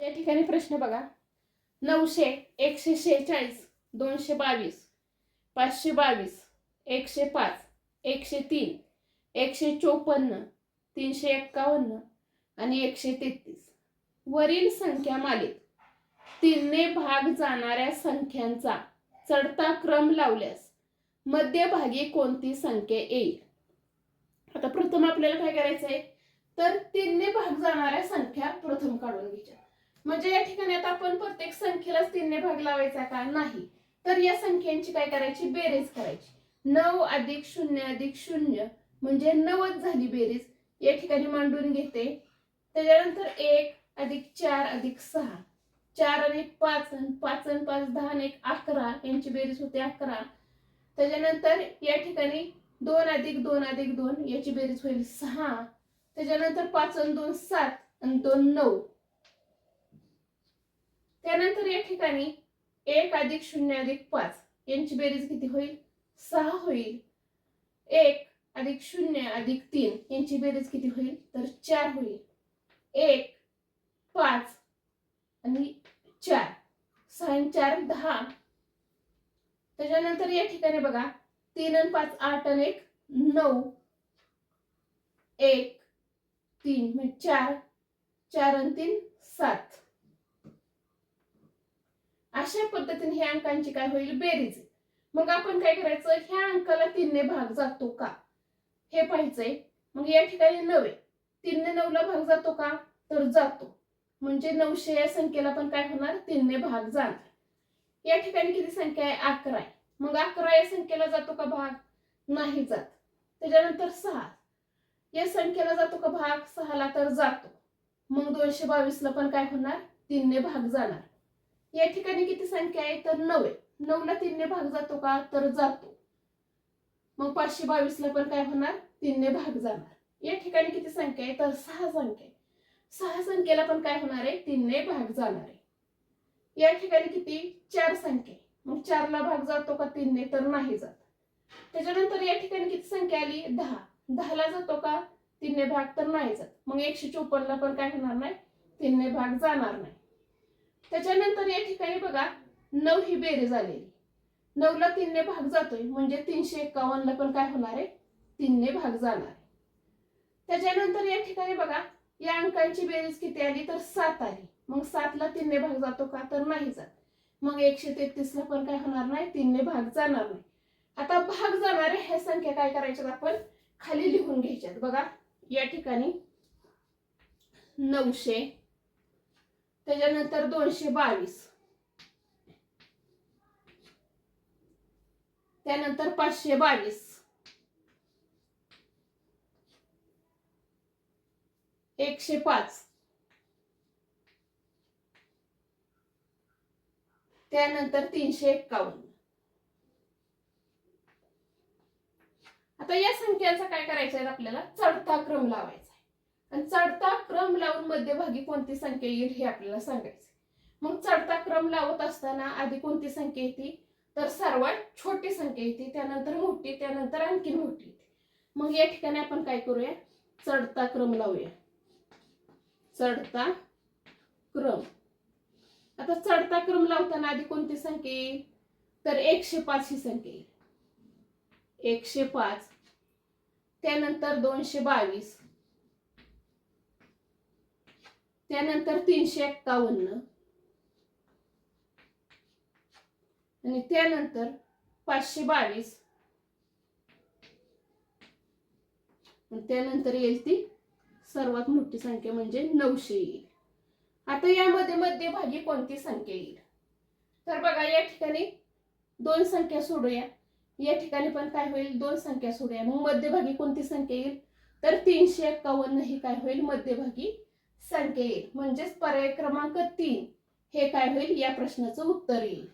या ठिकाणी प्रश्न बघा. 900, 146, 222, 522, 105, 103, 154, 351 आणि 133 वरील संख्या मालेत 3 ने भाग जाणाऱ्या संख्यांचा चढता क्रम लावल्यास मध्यभागी कोणती संख्या येईल? आता प्रथम आपल्याला काय करायचं आहे, तर 3 ने भाग जाणाऱ्या संख्या प्रथम काढून घ्यायच्या. म्हणजे या ठिकाणी आता आपण प्रत्येक संख्येलाच 3 ने भाग लावायचा का? नाही. तर या संख्यांची काय करायची? बेरीज करायची. 9 अधिक 0 अधिक 0 म्हणजे 9च झाली बेरीज. या ठिकाणी मांडून घेते. त्याच्यानंतर 1 अधिक 4 अधिक 6, 4 अधिक 5 आणि 5 आणि 5 10 आणि 1 11 यांची बेरीज होते 11. त्याच्यानंतर या ठिकाणी 2 अधिक 2 अधिक 2 याची बेरीज होईल 6. त्याच्यानंतर 5 आणि 2 7 आणि 2 9. त्यानंतर या ठिकाणी 1 अधिक 0 अधिक 5 यांची बेरीज किती होईल? 6 होईल. 1 अधिक 0 अधिक 3 यांची बेरीज किती होईल? तर 4 होईल. 1 5 आणि 4, 6 आणि 4 10. त्याच्यानंतर या ठिकाणी बघा 3 आणि 5 8 आणि 1 9, 1 3 म्हणजे 4, 4 आणि 3 7. अशा पद्धतीने ह्या अंकांची काय होईल? बेरीज. मग आपण काय करायचं? ह्या अंकाला 3 ने भाग जातो का हे पाहायचंय. मग या ठिकाणी 9 आहे. 3 ने 9 ला भाग जातो का? तर जातो. म्हणजे 900 या संख्येला पण काय होणार? 3 ने भाग जाणार. या ठिकाणी किती संख्या आहे? 11 आहे. मग 11 या संख्येला जातो का भाग? नाही जात. त्याच्यानंतर 6 या संख्येला जातो का भाग? 6 ला तर जातो. मग 222 ला पण काय होणार? 3 ने भाग जाणार. या ठिकाणी किती संख्या आहे? तर 9 आहे. 9 ला 3 ने भाग जातो का? तर जातो. मग 522 ला पण काय होणार? 3 ने भाग जाणार. या ठिकाणी किती संख्या आहे? तर 6 संख्या आहे. 6 संख्येला पण काय होणार आहे? 3 ने भाग जाणार आहे. या ठिकाणी किती? 4 संख्या आहे. मग 4 ला भाग जातो का 3 ने? तर नाही जात. त्याच्यानंतर या ठिकाणी किती संख्या आली? 10. 10 ला जातो का 3 ने भाग? तर नाही जात. मग 154 ला पण काय होणार नाही? 3 ने भाग जाणार नाही. त्याच्यानंतर या ठिकाणी बघा 9 ही बेरीज आलेली. 9 ला 3 ने भाग जातोय म्हणजे 351 ला पण काय होणार आहे? 3 ने भाग जाणार आहे. त्याच्यानंतर या ठिकाणी बघा या अंकांची बेरीज किती आली? तर 7 आली. मग 7 ला 3 ने भाग जातो का? तर नाही जात. मग 133 ला पण काय होणार नाही? 3 ने भाग जाणार नाही. आता भाग जाणाऱ्या ह्या संख्या काय करायच्यात? आपण खाली लिहून घ्यायच्यात. बघा या ठिकाणी 900, त्याच्यानंतर 222, त्यानंतर 522, 105, त्यानंतर 351. आता या संख्यांचा काय करायचं आहे? आपल्याला चढता क्रम लावायचा आहे. आणि चढता क्रम लावून मध्यभागी कोणती संख्या येईल हे आपल्याला सांगायचं. मग चढता क्रम लावत असताना आधी कोणती संख्या येते? तर सर्वात छोटी संख्या येते, त्यानंतर मोठी, त्यानंतर आणखी मोठी येते. मग या ठिकाणी आपण काय करूया? चढता क्रम लावूया. चढता क्रम. आता चढता क्रम लावताना आधी कोणती संख्या येईल? तर 105 ही संख्या येईल. 105, त्यानंतर 222, त्यानंतर 351 आणि त्यानंतर 522 आणि त्यानंतर येईल ती सर्वात मोठी संख्या म्हणजे 900 येईल. आता यामध्ये मध्यभागी कोणती संख्या येईल? तर बघा या ठिकाणी 2 संख्या सोडूया. या ठिकाणी पण काय होईल? 2 संख्या सोडूया. मग मध्यभागी कोणती संख्या येईल? तर 351 ही काय होईल? मध्यभागी संख्या येईल. म्हणजेच पर्याय क्रमांक 3 हे काय होईल? या प्रश्नाचं उत्तर येईल.